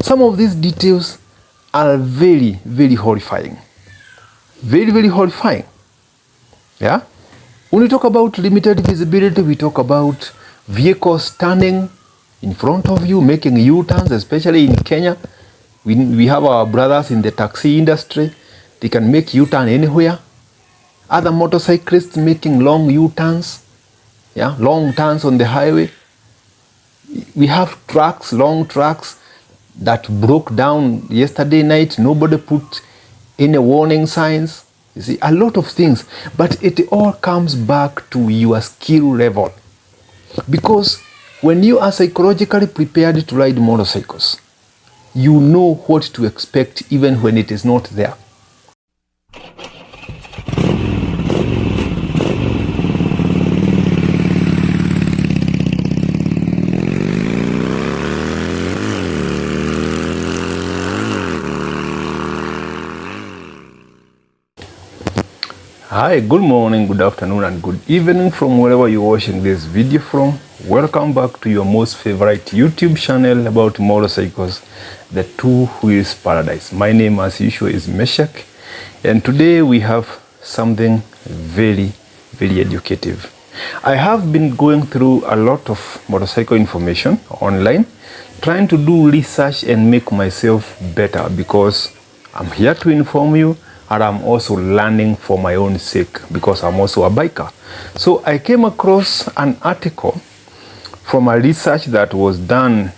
Some of these details are very, very horrifying. Very, very horrifying. Yeah? When we talk about limited visibility, we talk about vehicles standing in front of you, making U-turns, especially in Kenya. We have our brothers in the taxi industry. They can make U-turn anywhere. Other motorcyclists making long U-turns, yeah, long turns on the highway. We have trucks, long trucks that broke down yesterday night. Nobody put any warning signs. You see, a lot of things. But it all comes back to your skill level. Because when you are psychologically prepared to ride motorcycles, you know what to expect even when it is not there. Hi, good morning, good afternoon, and good evening from wherever you're watching this video from. Welcome back to your most favorite YouTube channel about motorcycles, the Two Wheels Paradise. My name, as usual, is Meshach, and today we have something very, very educative. I have been going through a lot of motorcycle information online, trying to do research and make myself better because I'm here to inform you. And I'm also learning for my own sake because I'm also a biker. So I came across an article from a research that was done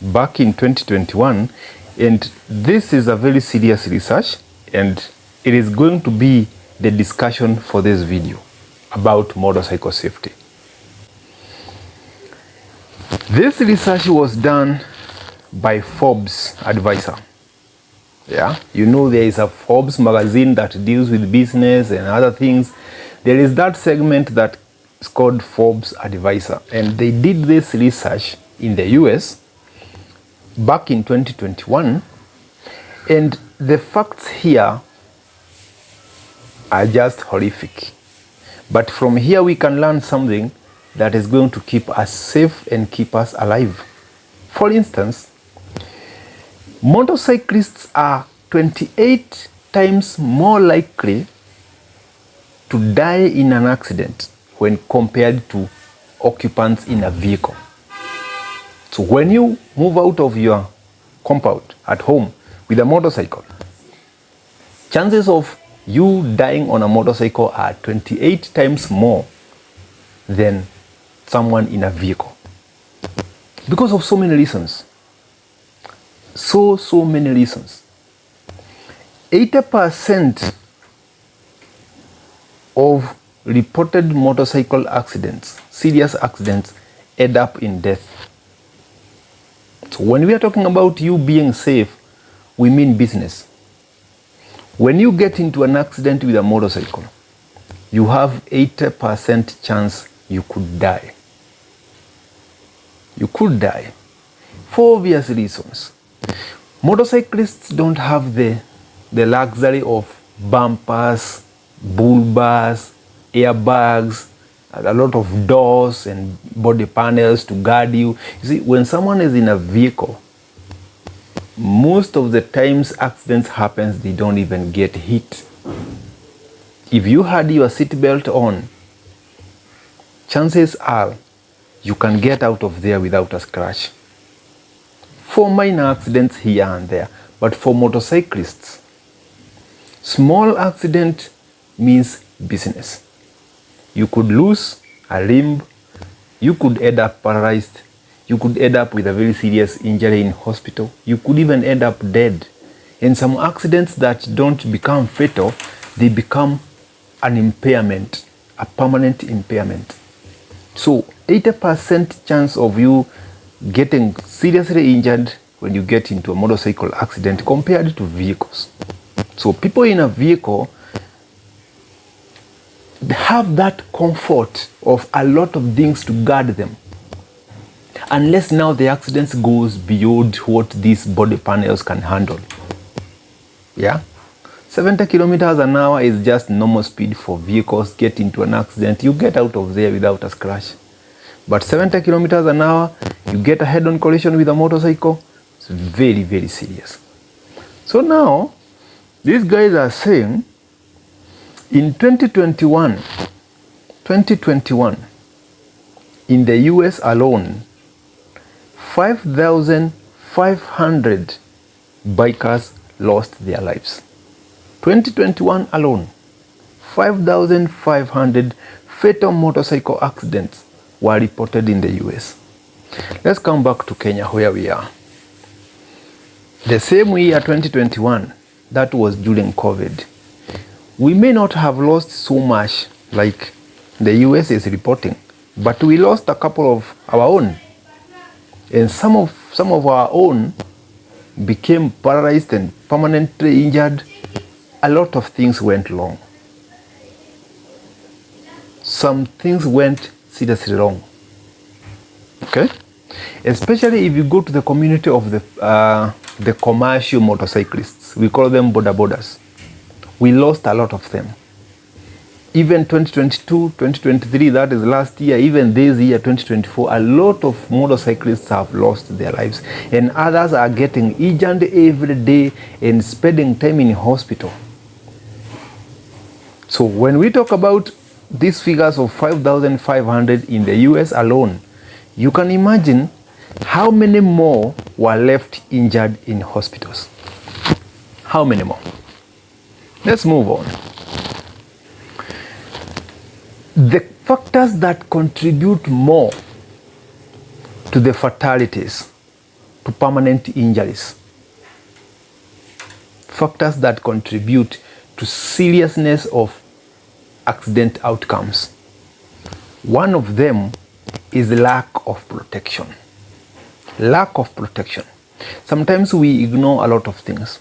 back in 2021. And this is a very serious research. And it is going to be the discussion for this video about motorcycle safety. This research was done by Forbes Advisor. Yeah, you know there is a Forbes magazine that deals with business and other things. There is that segment that is called Forbes Advisor, and they did this research in the US back in 2021, and the facts here are just horrific. But from here we can learn something that is going to keep us safe and keep us alive. For instance, motorcyclists are 28 times more likely to die in an accident when compared to occupants in a vehicle. So when you move out of your compound at home with a motorcycle, chances of you dying on a motorcycle are 28 times more than someone in a vehicle. Because of so many reasons. So many reasons. 80% of reported motorcycle accidents, serious accidents, end up in death. So when we are talking about you being safe, we mean business. When you get into an accident with a motorcycle, you have 80% chance you could die. You could die for obvious reasons. Motorcyclists don't have the luxury of bumpers, bull bars, airbags, a lot of doors and body panels to guard you. You see, when someone is in a vehicle, most of the times accidents happen, they don't even get hit. If you had your seatbelt on, chances are you can get out of there without a scratch. For minor accidents here and there, but for motorcyclists, small accident means business. You could lose a limb, you could end up paralyzed, you could end up with a very serious injury in hospital, you could even end up dead. And some accidents that don't become fatal, they become an impairment, a permanent impairment. So 80% chance of you getting seriously injured when you get into a motorcycle accident compared to vehicles. So people in a vehicle, they have that comfort of a lot of things to guard them. Unless now the accident goes beyond what these body panels can handle. Yeah? 70 kilometers an hour is just normal speed for vehicles. Get into an accident, you get out of there without a scratch. But 70 kilometers an hour, you get a head-on collision with a motorcycle, it's very, very serious. So now, these guys are saying in 2021, in the US alone, 5,500 bikers lost their lives. 2021 alone, 5,500 fatal motorcycle accidents were reported in the US. Let's come back to Kenya, where we are. The same year, 2021, that was during COVID. We may not have lost so much like the US is reporting, but we lost a couple of our own. And some of our own became paralyzed and permanently injured. A lot of things went wrong. Some things went seriously wrong. Okay? Especially if you go to the community of the commercial motorcyclists. We call them border borders. We lost a lot of them. Even 2022, 2023, that is last year, even this year, 2024, a lot of motorcyclists have lost their lives. And others are getting injured every day and spending time in hospital. So when we talk about these figures of 5,500 in the US alone, you can imagine how many more were left injured in hospitals. How many more? Let's move on. The factors that contribute more to the fatalities, to permanent injuries, factors that contribute to seriousness of accident outcomes. One of them is lack of protection. Lack of protection. Sometimes we ignore a lot of things.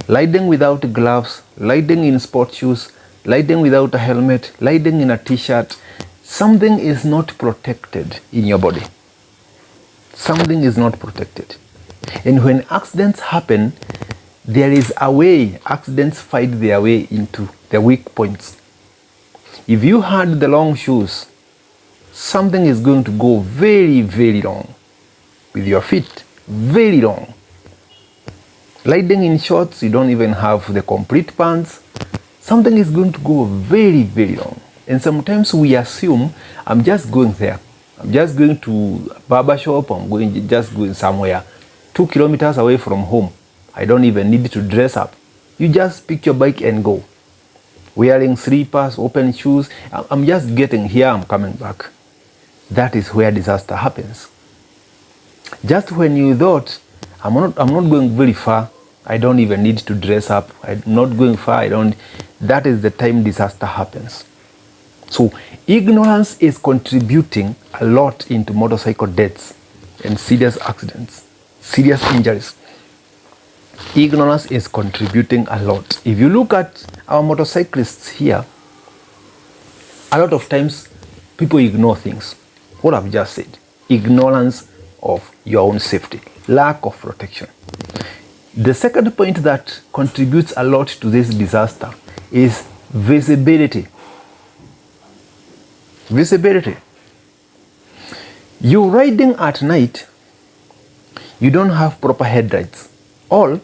Riding without gloves, riding in sport shoes, riding without a helmet, riding in a t-shirt, something is not protected in your body. Something is not protected. And when accidents happen, there is a way accidents find their way into the weak points. If you had the long shoes, something is going to go very, very wrong with your feet. Very wrong. Riding in shorts, you don't even have the complete pants, something is going to go very, very wrong. And sometimes we assume, I'm just going there. I'm just going to a barber shop, just going somewhere 2 kilometers away from home. I don't even need to dress up. You just pick your bike and go. Wearing slippers, open shoes. I'm just getting here, I'm coming back. That is where disaster happens. Just when you thought, I'm not going very far, I don't even need to dress up, I'm not going far, that is the time disaster happens. So ignorance is contributing a lot into motorcycle deaths and serious accidents, serious injuries. Ignorance is contributing a lot. If you look at our motorcyclists here, a lot of times people ignore things. What I've just said, ignorance of your own safety, lack of protection. The second point that contributes a lot to this disaster is visibility. Visibility. You're riding at night, you don't have proper headlights, or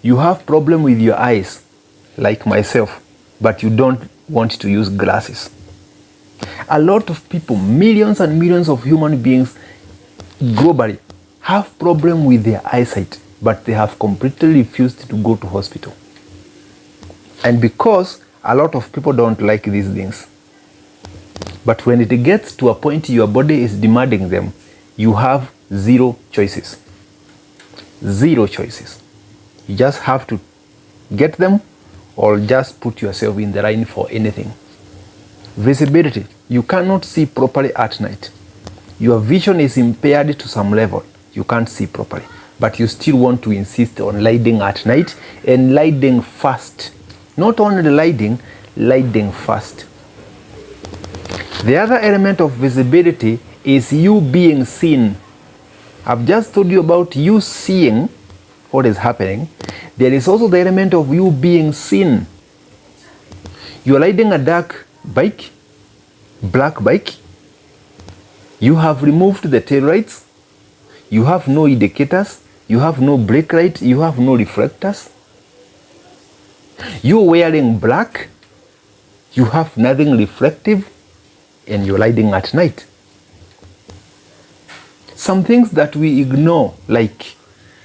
you have problem with your eyes, like myself, but you don't want to use glasses. A lot of people, millions and millions of human beings globally, have problem with their eyesight, but they have completely refused to go to hospital. And because a lot of people don't like these things. But when it gets to a point your body is demanding them, you have zero choices. Zero choices. You just have to get them or just put yourself in the line for anything. Visibility. You cannot see properly at night. Your vision is impaired to some level. You can't see properly. But you still want to insist on riding at night and riding fast. Not only riding fast. The other element of visibility is you being seen. I've just told you about you seeing what is happening. There is also the element of you being seen. You're riding a dark bike, black bike. You have removed the tail lights. You have no indicators. you have no brake light, you have no reflectors. You're wearing black, you have nothing reflective, and you're riding at night. Some things that we ignore, like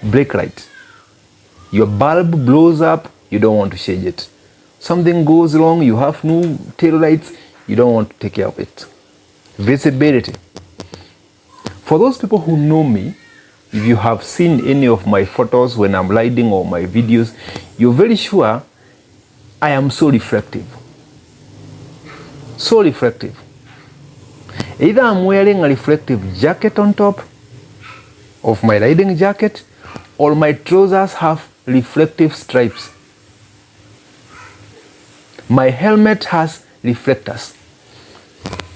brake light. Your bulb blows up, you don't want to change it. Something goes wrong, you have no tail lights, you don't want to take care of it. Visibility. For those people who know me, if you have seen any of my photos when I'm riding or my videos, you're very sure I am so reflective. So reflective. Either I'm wearing a reflective jacket on top of my riding jacket, or my trousers have reflective stripes. My helmet has reflectors.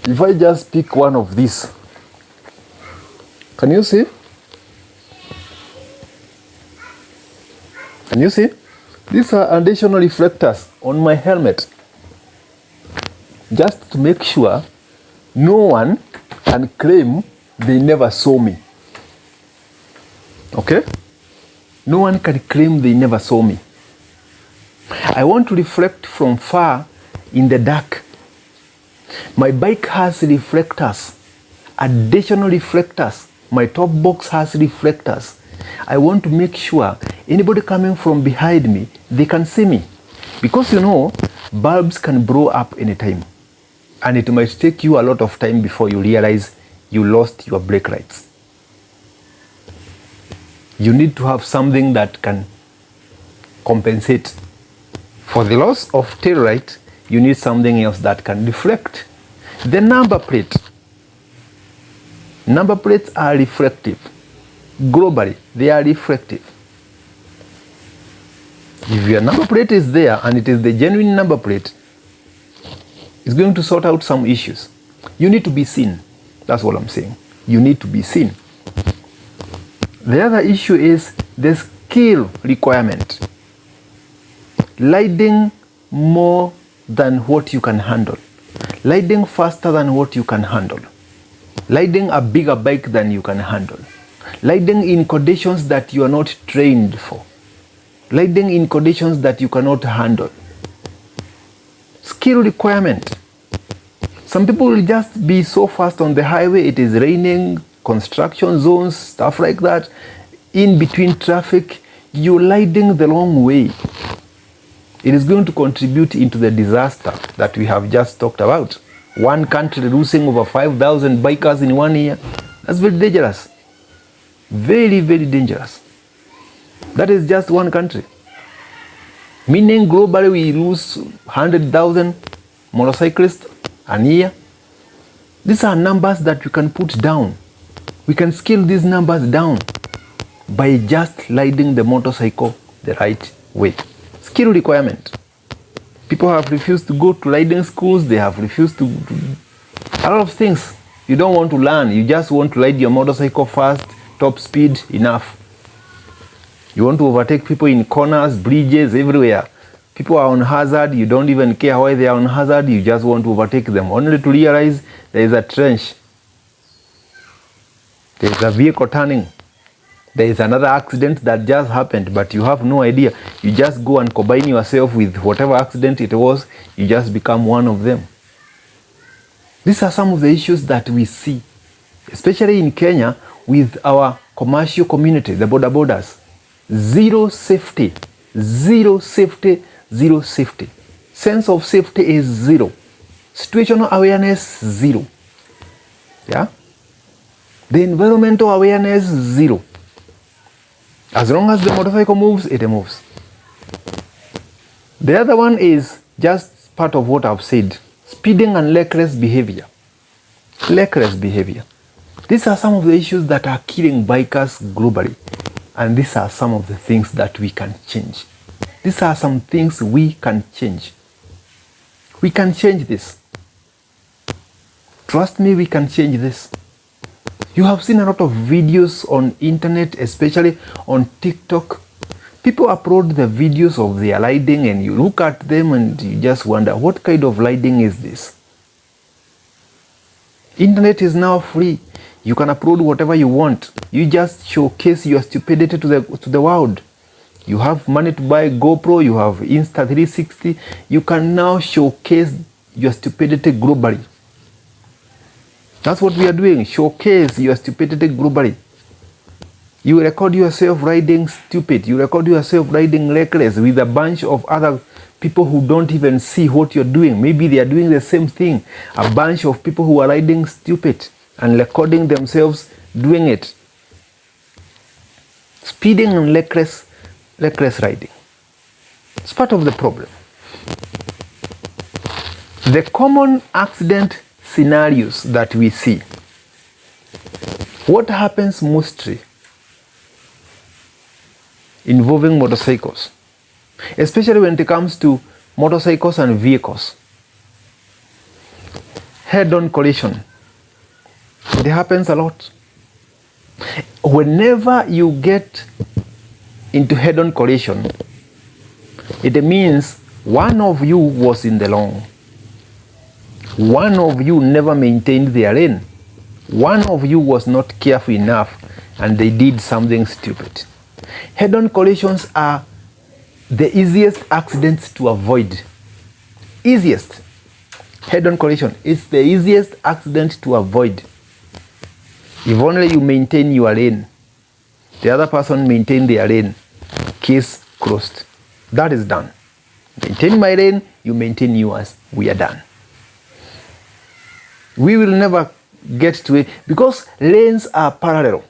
If I just pick one of these, can you see? Can you see? These are additional reflectors on my helmet, just to make sure no one can claim they never saw me. Okay? No one can claim they never saw me. I want to reflect from far in the dark. My bike has reflectors, additional reflectors. My top box has reflectors. I want to make sure anybody coming from behind me, they can see me. Because you know, bulbs can blow up anytime. And it might take you a lot of time before you realize you lost your brake lights. You need to have something that can compensate. For the loss of tail light, you need something else that can reflect. The number plate. Number plates are reflective. Globally, they are reflective. If your number plate is there and it is the genuine number plate, it's going to sort out some issues. You need to be seen. That's what I'm saying. You need to be seen. The other issue is the skill requirement. Riding more than what you can handle. Riding faster than what you can handle. Riding a bigger bike than you can handle. Riding in conditions that you are not trained for. Riding in conditions that you cannot handle. Skill requirement. Some people will just be so fast on the highway, it is raining, construction zones, stuff like that. In between traffic, you're riding the wrong way. It is going to contribute into the disaster that we have just talked about. One country losing over 5,000 bikers in 1 year. That's very dangerous. Very, very dangerous. That is just one country. Meaning globally we lose 100,000 motorcyclists a year. These are numbers that we can put down. We can scale these numbers down by just riding the motorcycle the right way. Skill requirement. People have refused to go to riding schools. They have refused to do a lot of things. You don't want to learn. You just want to ride your motorcycle fast, top speed, enough. You want to overtake people in corners, bridges, everywhere. People are on hazard. You don't even care why they are on hazard. You just want to overtake them, only to realize there is a trench. There is a vehicle turning. There is another accident that just happened, but you have no idea. You just go and combine yourself with whatever accident it was. You just become one of them. These are some of the issues that we see, especially in Kenya with our commercial community, the borders. Zero safety, zero safety, zero safety. Sense of safety is zero. Situational awareness, zero. Yeah? The environmental awareness, zero. As long as the motorcycle moves, it moves. The other one is just part of what I've said. Speeding and reckless behavior. Reckless behavior. These are some of the issues that are killing bikers globally. And these are some of the things that we can change. These are some things we can change. We can change this. Trust me, we can change this. You have seen a lot of videos on internet, especially on TikTok. People upload the videos of their riding and you look at them and you just wonder, what kind of riding is this? Internet is now free. You can upload whatever you want. You just showcase your stupidity to the world. You have money to buy GoPro, you have Insta360. You can now showcase your stupidity globally. That's what we are doing. Showcase your stupidity globally. You record yourself riding stupid. You record yourself riding reckless with a bunch of other people who don't even see what you're doing. Maybe they are doing the same thing. A bunch of people who are riding stupid and recording themselves doing it. Speeding and reckless riding. It's part of the problem. The common accident scenarios that we see. What happens mostly involving motorcycles, especially when it comes to motorcycles and vehicles? Head-on collision. It happens a lot. Whenever you get into head-on collision, it means one of you was in the wrong. One of you never maintained their lane. One of you was not careful enough and they did something stupid. Head-on collisions are the easiest accidents to avoid. Easiest. Head-on collision is the easiest accident to avoid. If only you maintain your lane, the other person maintain their lane, case closed. That is done. Maintain my lane, you maintain yours, we are done. We will never get to it because lanes are parallel.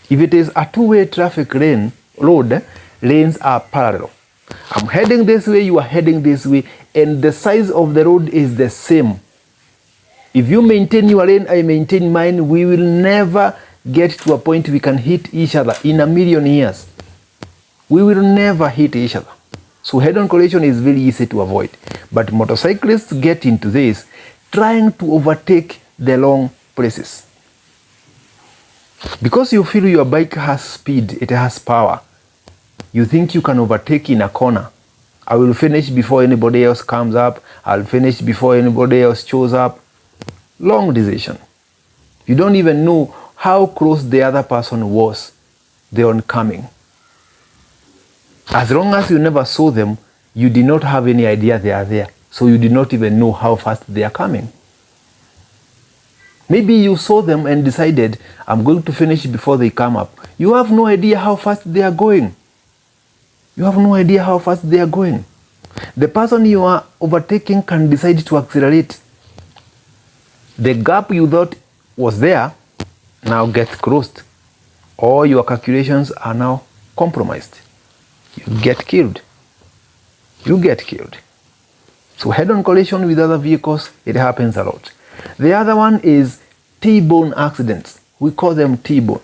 If it is a two-way traffic road, lanes are parallel. I'm heading this way, you are heading this way, and the size of the road is the same. If you maintain your lane, I maintain mine, we will never get to a point we can hit each other in a million years. We will never hit each other. So head-on collision is very easy to avoid. But motorcyclists get into this trying to overtake the wrong places. Because you feel your bike has speed, it has power, you think you can overtake in a corner. I will finish before anybody else comes up. I'll finish before anybody else shows up. Long decision. You don't even know how close the other person was, the oncoming. As long as you never saw them, you did not have any idea they are there. So you did not even know how fast they are coming. Maybe you saw them and decided, I'm going to finish before they come up. You have no idea how fast they are going. You have no idea how fast they are going. The person you are overtaking can decide to accelerate. The gap you thought was there now gets closed. All your calculations are now compromised. You get killed. You get killed. So head-on collision with other vehicles, it happens a lot. The other one is T-bone accidents. We call them T-bone.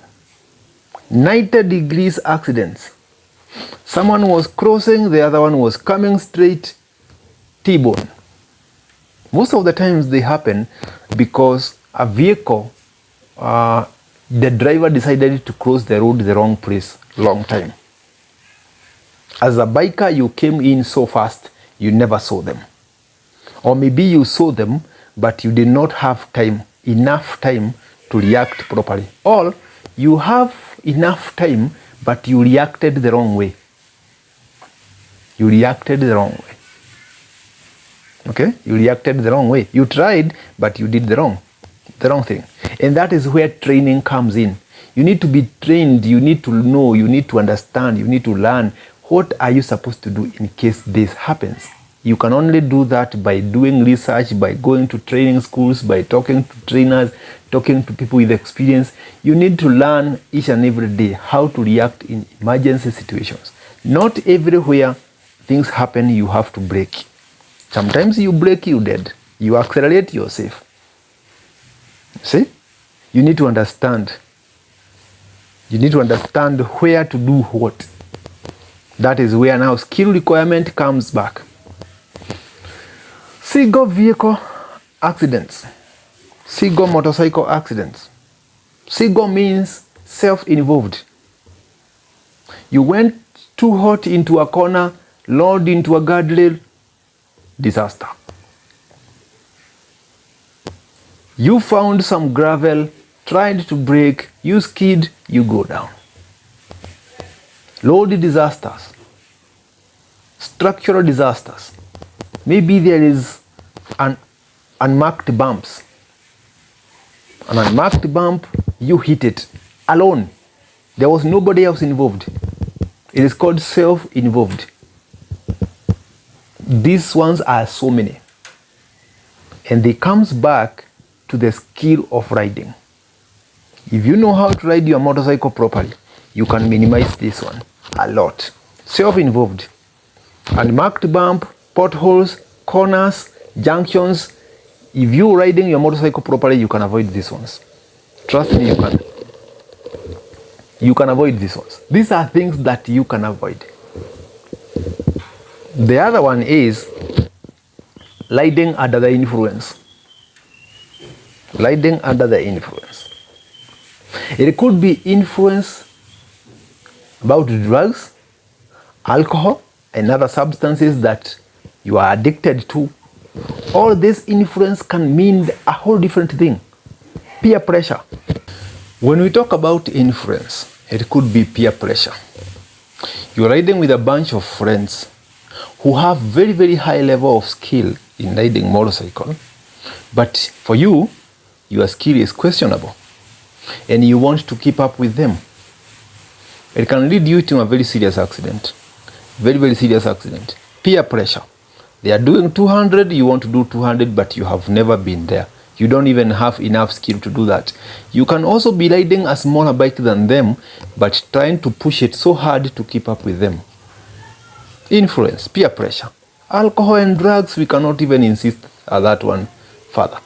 90 degrees accidents. Someone was crossing, the other one was coming straight, T-bone. Most of the times they happen because a vehicle, the driver decided to cross the road the wrong place, long time. As a biker, you came in so fast, you never saw them. Or maybe you saw them, but you did not have time, enough time to react properly. Or you have enough time, but you reacted the wrong way. You reacted the wrong way. Okay? You reacted the wrong way. You tried, but you did the wrong thing. And that is where training comes in. You need to be trained, you need to know, you need to understand, you need to learn. What are you supposed to do in case this happens? You can only do that by doing research, by going to training schools, by talking to trainers, talking to people with experience. You need to learn each and every day how to react in emergency situations. Not everywhere things happen, you have to brake. Sometimes you brake, you're dead. You accelerate, you're safe. See? You need to understand. You need to understand where to do what. That is where now skill requirement comes back. Single vehicle accidents. Single motorcycle accidents. Single means self-involved. You went too hot into a corner, lured into a guardrail, disaster. You found some gravel, tried to brake, you skid, you go down. Road disasters, structural disasters. Maybe there is an unmarked bumps. An unmarked bump, you hit it alone. There was nobody else involved. It is called self-involved. These ones are so many. And they comes back to the skill of riding. If you know how to ride your motorcycle properly, you can minimize this one a lot. Self-involved. Unmarked bump, potholes, corners, junctions. If you're riding your motorcycle properly, you can avoid these ones. Trust me, you can. You can avoid these ones. These are things that you can avoid. The other one is riding under the influence. Riding under the influence. It could be influence about drugs, alcohol, and other substances that you are addicted to. All this influence can mean a whole different thing. Peer pressure. When we talk about influence, it could be peer pressure. You're riding with a bunch of friends who have very, very high level of skill in riding motorcycle, but for you, your skill is questionable and you want to keep up with them. It can lead you to a very serious accident. Very, very serious accident. Peer pressure. They are doing 200, you want to do 200, but you have never been there. You don't even have enough skill to do that. You can also be riding a smaller bike than them, but trying to push it so hard to keep up with them. Influence, peer pressure. Alcohol and drugs, we cannot even insist at that one further.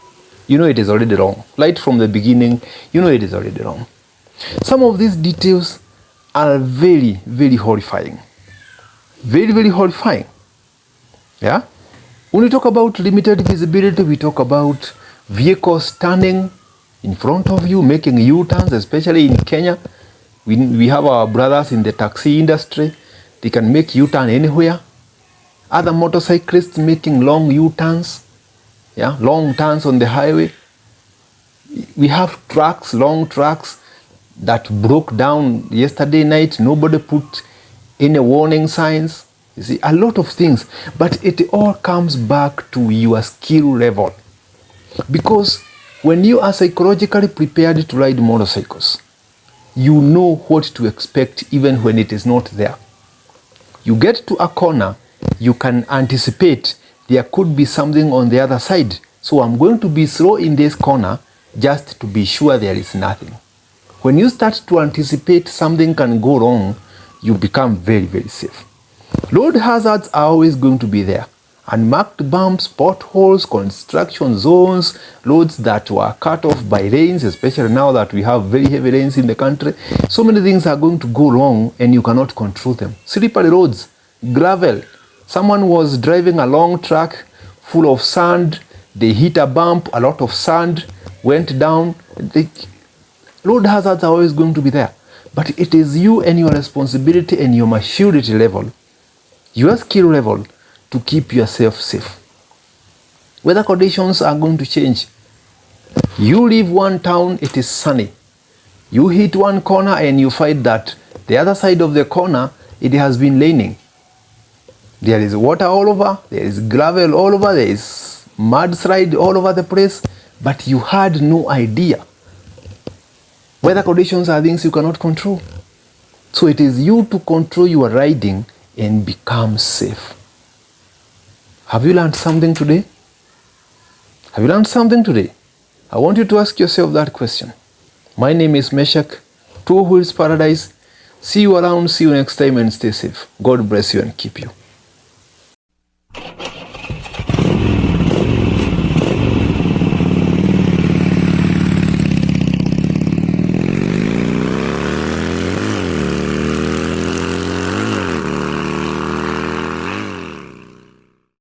You know it is already wrong. Right from the beginning, you know it is already wrong. Some of these details are very, very horrifying. Very, very horrifying. Yeah? When we talk about limited visibility, we talk about vehicles standing in front of you, making U-turns, especially in Kenya. We have our brothers in the taxi industry. They can make U-turn anywhere. Other motorcyclists making long U-turns, yeah, long turns on the highway. We have trucks, long trucks that broke down yesterday night. Nobody put any warning signs. You see, a lot of things. But it all comes back to your skill level. Because when you are psychologically prepared to ride motorcycles, you know what to expect even when it is not there. You get to a corner, you can anticipate there could be something on the other side. So I'm going to be slow in this corner just to be sure there is nothing. When you start to anticipate something can go wrong, you become very, very safe. Road hazards are always going to be there. Unmarked bumps, potholes, construction zones, roads that were cut off by rains, especially now that we have very heavy rains in the country. So many things are going to go wrong and you cannot control them. Slippery roads, gravel. Someone was driving a long track full of sand. They hit a bump, a lot of sand went down. Road hazards are always going to be there. But it is you and your responsibility and your maturity level, your skill level, to keep yourself safe. Weather conditions are going to change. You leave one town, it is sunny. You hit one corner and you find that the other side of the corner, it has been raining. There is water all over, there is gravel all over, there is mudslide all over the place, but you had no idea. Weather conditions are things you cannot control. So it is you to control your riding and become safe. Have you learned something today? Have you learned something today? I want you to ask yourself that question. My name is Meshach, Two Wheels Paradise. See you around, see you next time and stay safe. God bless you and keep you.